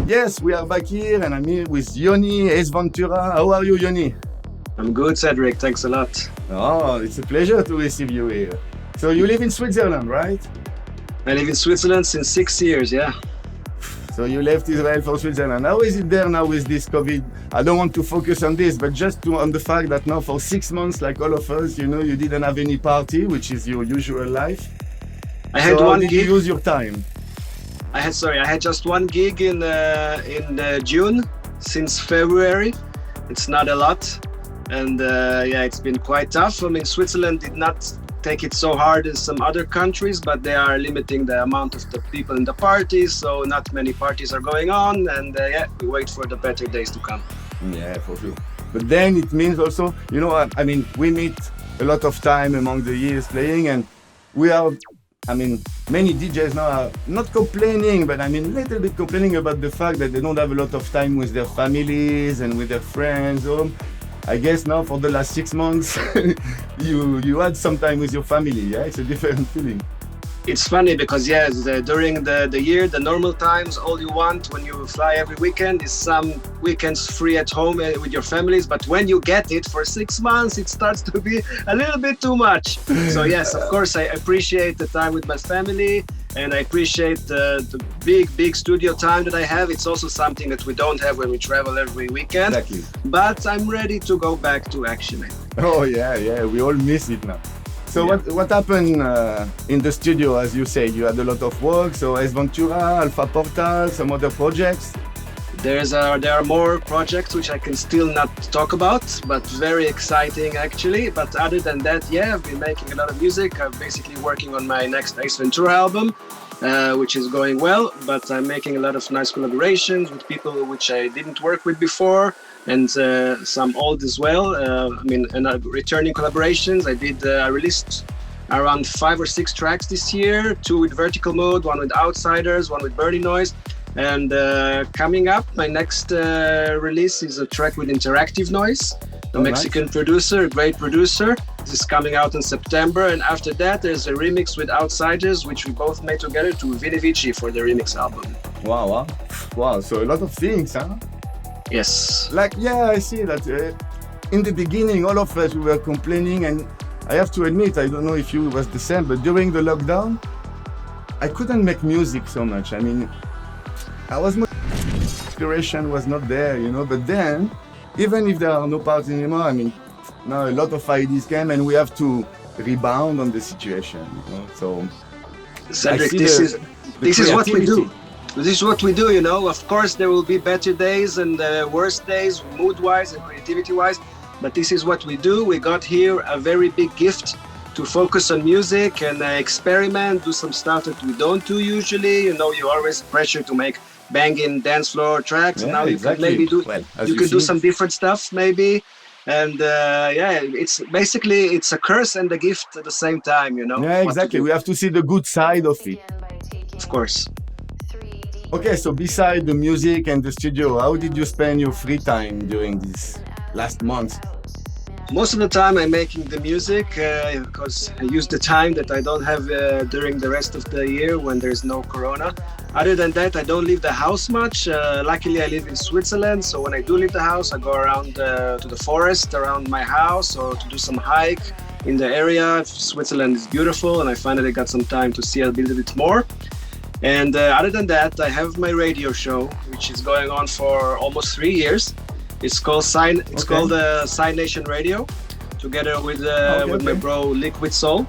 Yes, we are back here and I'm here with Yoni, Ace Ventura. How are you, Yoni? I'm good, Cedric. Thanks a lot. Oh, it's a pleasure to receive you here. So you live in Switzerland, right? I live in Switzerland since 6 years, yeah. So you left Israel for Switzerland. How is it there now with this COVID? I don't want to focus on this, but just on the fact that now for 6 months, like all of us, you didn't have any party, which is your usual life. I had so one how did gig. you use your time? I had just one gig in June since February. It's not a lot, and it's been quite tough. I mean, Switzerland did not take it so hard as some other countries, but they are limiting the amount of the people in the parties, so not many parties are going on, and we wait for the better days to come. Yeah, for sure. But then it means also, I mean, we meet a lot of time among the years playing, and we are, many DJs now are not complaining, but a little bit complaining about the fact that they don't have a lot of time with their families and with their friends. I guess now for the last 6 months, you had some time with your family, yeah? It's a different feeling. It's funny because during the year, the normal times, all you want when you fly every weekend is some weekends free at home with your families. But when you get it for 6 months, it starts to be a little bit too much. So yes, of course, I appreciate the time with my family, and I appreciate the big studio time that I have. It's also something that we don't have when we travel every weekend. Exactly. But I'm ready to go back to action. Oh yeah, we all miss it now. So what happened in the studio, as you say? You had a lot of work, so Ace Ventura, Alpha Portal, some other projects? There are more projects which I can still not talk about, but very exciting actually. But other than that, I've been making a lot of music. I'm basically working on my next Ace Ventura album, which is going well, but I'm making a lot of nice collaborations with people which I didn't work with before, and some old as well. Returning collaborations. I released around 5 or 6 tracks this year, 2 with Vertical Mode, 1 with Outsiders, 1 with Birdie Noise. And coming up, my next release is a track with Interactive Noise, a Mexican producer, a great producer. This is coming out in September. And after that, there's a remix with Outsiders, which we both made together to Vini Vici for the remix album. Wow. So a lot of things, huh? Yes. I see that in the beginning, all of us, we were complaining, and I have to admit, I don't know if you was the same, but during the lockdown, I couldn't make music so much. Inspiration was not there, but then, even if there are no parties anymore, now a lot of ideas came and we have to rebound on the situation, so... Cedric, this is what we do. This is what we do, Of course, there will be better days and worse days, mood-wise and creativity-wise, but this is what we do. We got here a very big gift to focus on music and experiment, do some stuff that we don't do usually. You're always pressured to make banging dance floor tracks. Yeah, now you exactly. can maybe do some different stuff maybe. And it's basically, it's a curse and a gift at the same time, Yeah, exactly. We have to see the good side of it. Of course. Okay, so beside the music and the studio, how did you spend your free time during these last months? Most of the time I'm making the music because I use the time that I don't have during the rest of the year when there's no corona. Other than that, I don't leave the house much. Luckily, I live in Switzerland, so when I do leave the house, I go around to the forest around my house or to do some hike in the area. Switzerland is beautiful, and I finally got some time to see a little bit more. And other than that, I have my radio show, which is going on for almost 3 years. It's called Sign Nation Radio, together with my bro Liquid Soul.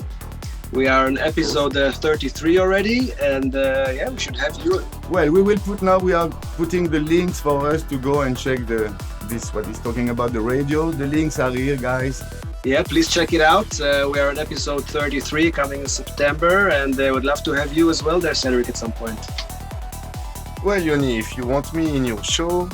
We are on episode 33 already, and we should have you. Well, we are putting the links for us to go and check what he's talking about, the radio. The links are here, guys. Yeah, please check it out. We are on episode 33 coming in September, and I would love to have you as well there, Cedric, at some point. Well, Yoni, if you want me in your show,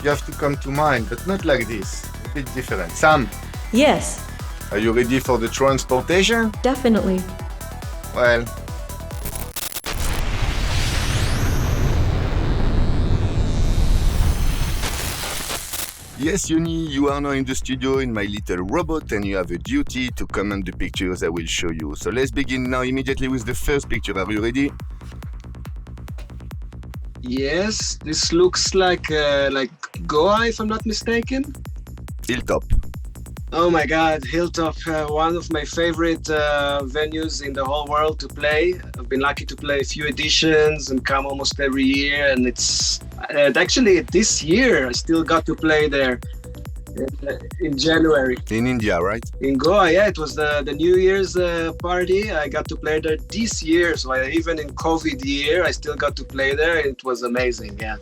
you have to come to mine, but not like this. A bit different. Sam? Yes. Are you ready for the transportation? Definitely. Well... Yes, Yoni, you are now in the studio in my little robot and you have a duty to comment the pictures I will show you. So let's begin now immediately with the first picture. Are you ready? Yes, this looks like Goa, if I'm not mistaken. Hilltop. Oh my God, Hilltop, one of my favorite venues in the whole world to play. I've been lucky to play a few editions and come almost every year. And it's actually this year I still got to play there in January. In India, right? In Goa, yeah, it was the New Year's party. I got to play there this year. So even in COVID year, I still got to play there. It was amazing, yeah.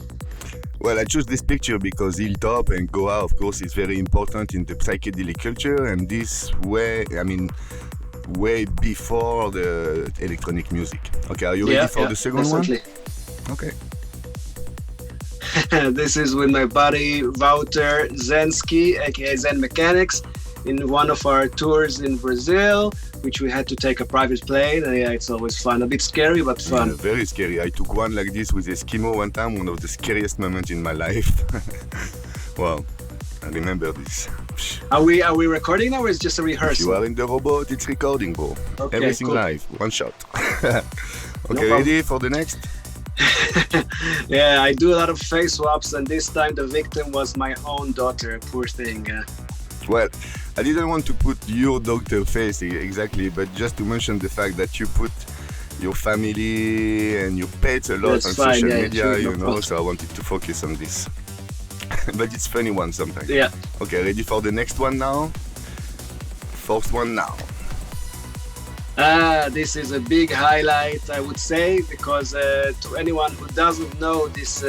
Well, I choose this picture because Hilltop and Goa, of course, is very important in the psychedelic culture, and this way, I mean, way before the electronic music. Okay, are you ready for the second definitely. one? Okay. This is with my buddy Wouter Zensky, aka Zen Mechanics, in one of our tours in Brazil, which we had to take a private plane. And yeah, it's always fun. A bit scary, but fun. Yeah, very scary. I took one like this with Eskimo one time, one of the scariest moments in my life. Wow, I remember this. Are we recording now, or is it just a If rehearsal? you are in the robot, it's recording, bro. Okay, Everything cool. live, one shot. Okay, problem. ready for the next? Yeah, I do a lot of face swaps, and this time the victim was my own daughter. Poor thing. Well, I didn't want to put your doctor face exactly, but just to mention the fact that you put your family and your pets a lot That's on fine, social yeah, media, sure, you no know, problem. so I wanted to focus on this. But it's funny one sometimes. Yeah. Okay, ready for the next one now? First one now. This is a big highlight, I would say, because to anyone who doesn't know this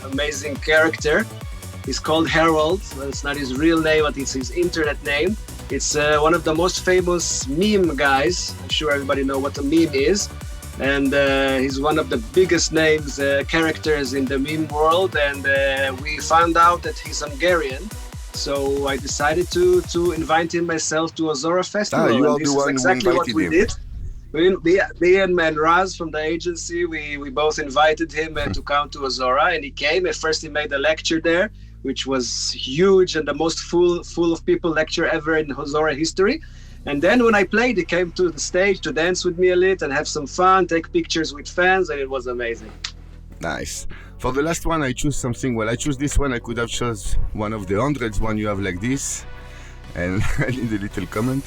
amazing character, he's called Harold. Well, it's not his real name, but it's his internet name. It's one of the most famous meme guys. I'm sure everybody know what a meme is. And he's one of the biggest names, characters in the meme world. And we found out that he's Hungarian. So I decided to invite him myself to a Zora festival. You are and this the is one who exactly what invited we him. did. Me and Raz from the agency, we both invited him to come to Azora, and he came. At first, he made a lecture there, which was huge and the most full of people lecture ever in Azora history. And then when I played, he came to the stage to dance with me a little and have some fun, take pictures with fans, and it was amazing. Nice. For the last one, I choose something. Well, I choose this one. I could have chose one of the hundreds one you have like this. And I need a little comment.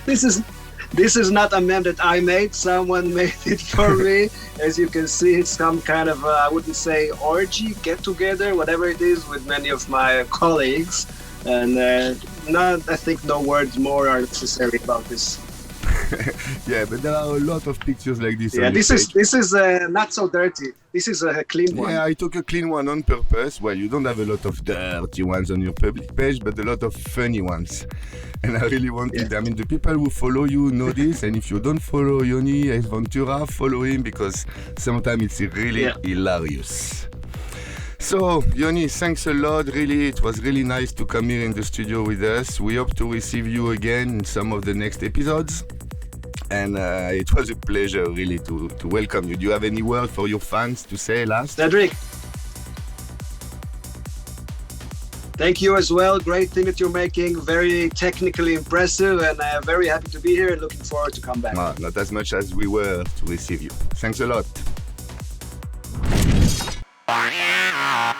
This is not a meme that I made. Someone made it for me. As you can see, it's some kind of I wouldn't say orgy, get together, whatever it is, with many of my colleagues. And I think no words more are necessary about this. Yeah, but there are a lot of pictures like this. Yeah, on this this page. is not so dirty. This is a clean one. Yeah, I took a clean one on purpose. Well, you don't have a lot of dirty ones on your public page, but a lot of funny ones. And I really wanted, I mean, the people who follow you know this, and if you don't follow Yoni, Ace Ventura, follow him because sometimes it's really hilarious. So, Yoni, thanks a lot. Really, it was really nice to come here in the studio with us. We hope to receive you again in some of the next episodes. And it was a pleasure, really, to welcome you. Do you have any word for your fans to say last? Cedric, thank you as well. Great thing that you're making. Very technically impressive, and very happy to be here and looking forward to come back. Not as much as we were to receive you. Thanks a lot.